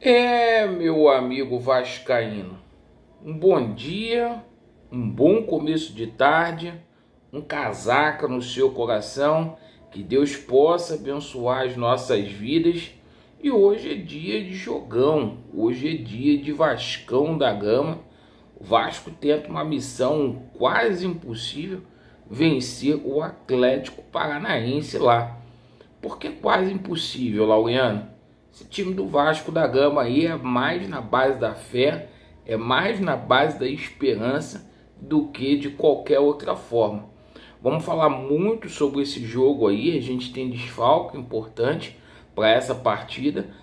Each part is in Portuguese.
Meu amigo vascaíno, um bom dia, um bom começo de tarde, um casaca no seu coração, que Deus possa abençoar as nossas vidas. E hoje é dia de jogão, hoje é dia de Vascão da Gama. O Vasco tenta uma missão quase impossível, vencer o Atlético Paranaense lá. Por que quase impossível, Laureano? Esse time do Vasco da Gama aí é mais na base da fé, é mais na base da esperança do que de qualquer outra forma. Vamos falar muito sobre esse jogo aí. A gente tem desfalque importante para essa partida,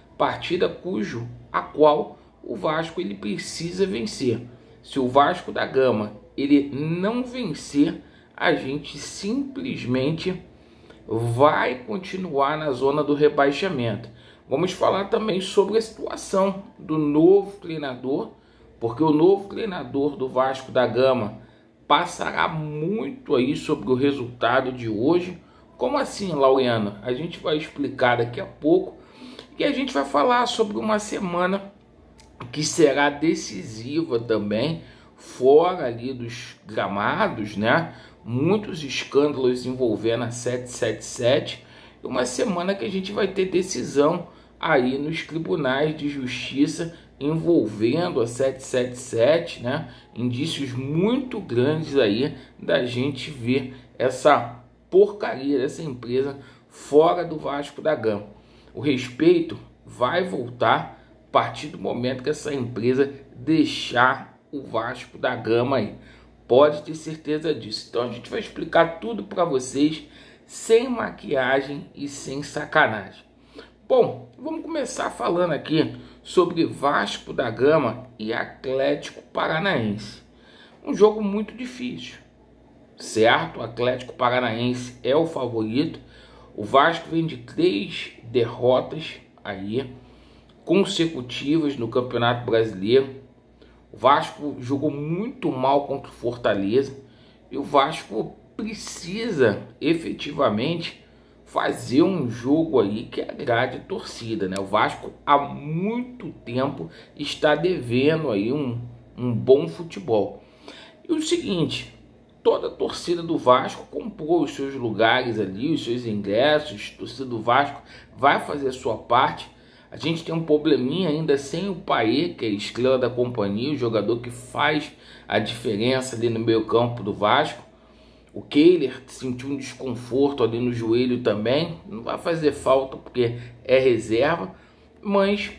a qual o Vasco ele precisa vencer. Se o Vasco da Gama ele não vencer, a gente simplesmente vai continuar na zona do rebaixamento. Vamos falar também sobre a situação do novo treinador, porque o novo treinador do Vasco da Gama passará muito aí sobre o resultado de hoje. Como assim, Laureano? A gente vai explicar daqui a pouco e a gente vai falar sobre uma semana que será decisiva também, fora ali dos gramados, né? Muitos escândalos envolvendo a 777, uma semana que a gente vai ter decisão aí nos tribunais de justiça envolvendo a 777, né? Indícios muito grandes aí da gente ver essa porcaria dessa empresa fora do Vasco da Gama. O respeito vai voltar a partir do momento que essa empresa deixar o Vasco da Gama aí. Pode ter certeza disso. Então a gente vai explicar tudo para vocês sem maquiagem e sem sacanagem. Bom, vamos começar falando aqui sobre Vasco da Gama e Atlético Paranaense. Um jogo muito difícil, certo? O Atlético Paranaense é o favorito. O Vasco vem de 3 derrotas aí consecutivas no Campeonato Brasileiro. O Vasco jogou muito mal contra o Fortaleza e o Vasco precisa efetivamente fazer um jogo aí que agrade a torcida, né? O Vasco há muito tempo está devendo aí um bom futebol. E o seguinte, toda a torcida do Vasco comprou os seus lugares ali, os seus ingressos. A torcida do Vasco vai fazer a sua parte. A gente tem um probleminha ainda sem o Paê, que é a estrela da companhia, o jogador que faz a diferença ali no meio campo do Vasco. O Kehler sentiu um desconforto ali no joelho também. Não vai fazer falta porque é reserva. Mas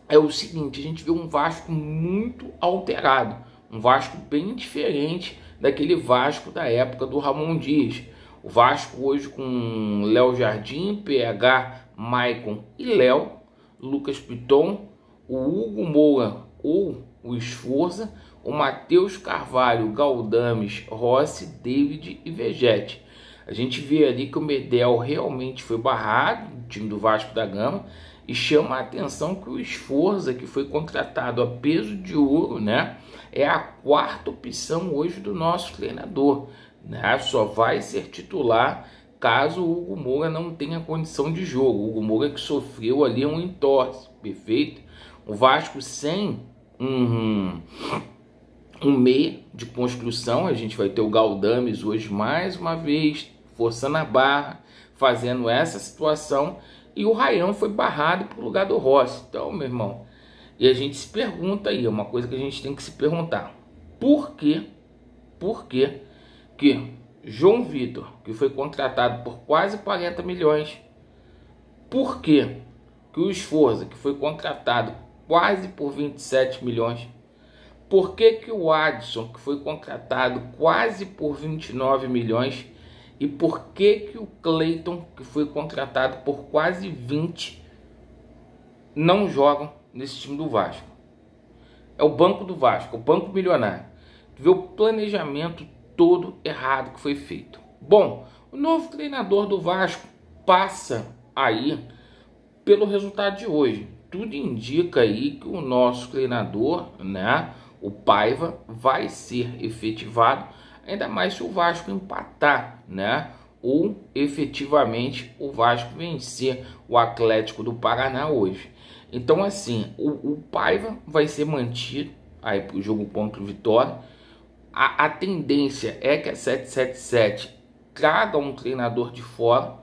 é o seguinte, a gente vê um Vasco muito alterado. Um Vasco bem diferente daquele Vasco da época do Ramon Dias. O Vasco hoje com Léo Jardim, PH, Maicon e Léo, Lucas Piton, o Hugo Moura ou o Esforza, o Matheus Carvalho, Galdames, Rossi, David e Vegete. A gente vê ali que o Medel realmente foi barrado no time do Vasco da Gama e chama a atenção que o Esforza, que foi contratado a peso de ouro, né, é a 4ª opção hoje do nosso treinador, né? Só vai ser titular caso o Hugo Moura não tenha condição de jogo. O Hugo Moura que sofreu ali um entorse, perfeito? O Vasco sem um meia de construção, a gente vai ter o Galdames hoje mais uma vez, forçando a barra, fazendo essa situação, e o Rayão foi barrado pro lugar do Rossi. Então, meu irmão, e a gente se pergunta aí, é uma coisa que a gente tem que se perguntar, por que João Vitor, que foi contratado por quase 40 milhões, por que o Esforza, que foi contratado quase por 27 milhões, por que o Adson, que foi contratado quase por 29 milhões, e por que o Cleiton, que foi contratado por quase 20, não jogam nesse time do Vasco? É o banco do Vasco, o banco milionário. Vê o planejamento todo errado que foi feito. Bom, o novo treinador do Vasco passa aí pelo resultado de hoje. Tudo indica aí que o nosso treinador, né, o Paiva, vai ser efetivado, ainda mais se o Vasco empatar, né, ou efetivamente o Vasco vencer o Atlético do Paraná hoje. Então assim, o Paiva vai ser mantido aí para o jogo contra o Vitória. A tendência é que a 777 traga um treinador de fora,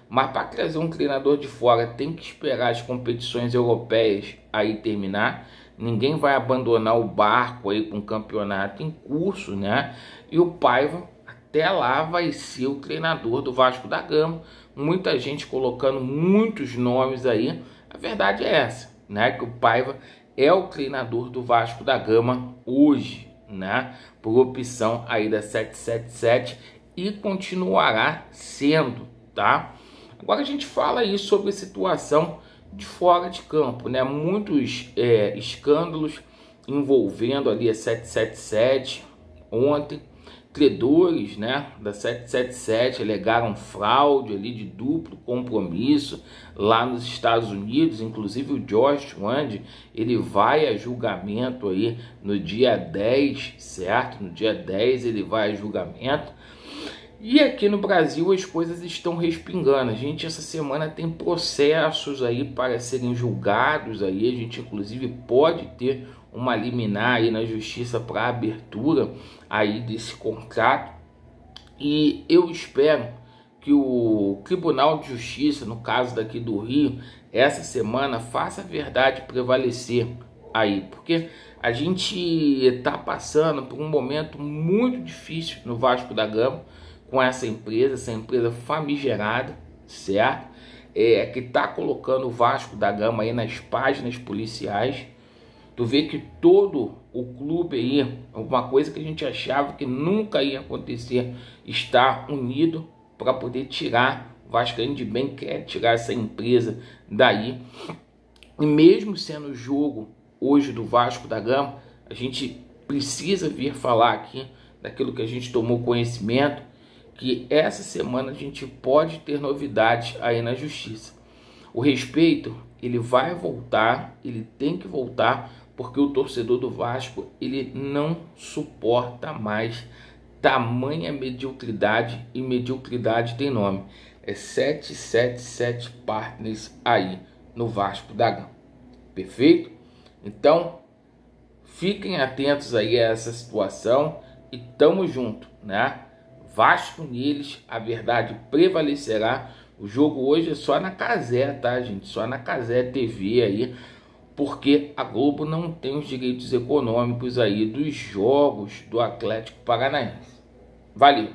mas para trazer um treinador de fora tem que esperar as competições europeias aí terminar. Ninguém vai abandonar o barco aí com o campeonato em curso, né? E o Paiva até lá vai ser o treinador do Vasco da Gama. Muita gente colocando muitos nomes aí. A verdade é essa, né? Que o Paiva é o treinador do Vasco da Gama hoje, né? Por opção aí da 777 e continuará sendo, tá? Agora a gente fala aí sobre a situação de fora de campo, né? Muitos escândalos envolvendo ali a 777 ontem. Credores, né, da 777 alegaram fraude ali de duplo compromisso lá nos Estados Unidos. Inclusive o Josh Wand, ele vai a julgamento aí no dia 10, certo? No dia 10 ele vai a julgamento. E aqui no Brasil as coisas estão respingando. A gente essa semana tem processos aí para serem julgados aí. A gente inclusive pode ter uma liminar aí na justiça para abertura aí desse contrato. E eu espero que o Tribunal de Justiça, no caso daqui do Rio, essa semana faça a verdade prevalecer aí, porque a gente está passando por um momento muito difícil no Vasco da Gama com essa empresa famigerada, certo? Que está colocando o Vasco da Gama aí nas páginas policiais. Tu vê que todo o clube aí, uma coisa que a gente achava que nunca ia acontecer, está unido para poder tirar. O Vascaíno de bem quer tirar essa empresa daí. E mesmo sendo o jogo hoje do Vasco da Gama, a gente precisa vir falar aqui daquilo que a gente tomou conhecimento, que essa semana a gente pode ter novidades aí na justiça. O respeito, ele vai voltar, ele tem que voltar, porque o torcedor do Vasco, ele não suporta mais tamanha mediocridade, e mediocridade tem nome. É 777 Partners aí no Vasco da Gama. Perfeito? Então, fiquem atentos aí a essa situação e tamo junto, né? Vasco neles, a verdade prevalecerá. O jogo hoje é só na Cazé, tá, gente? Só na Cazé TV aí, porque a Globo não tem os direitos econômicos aí dos jogos do Atlético Paranaense. Valeu!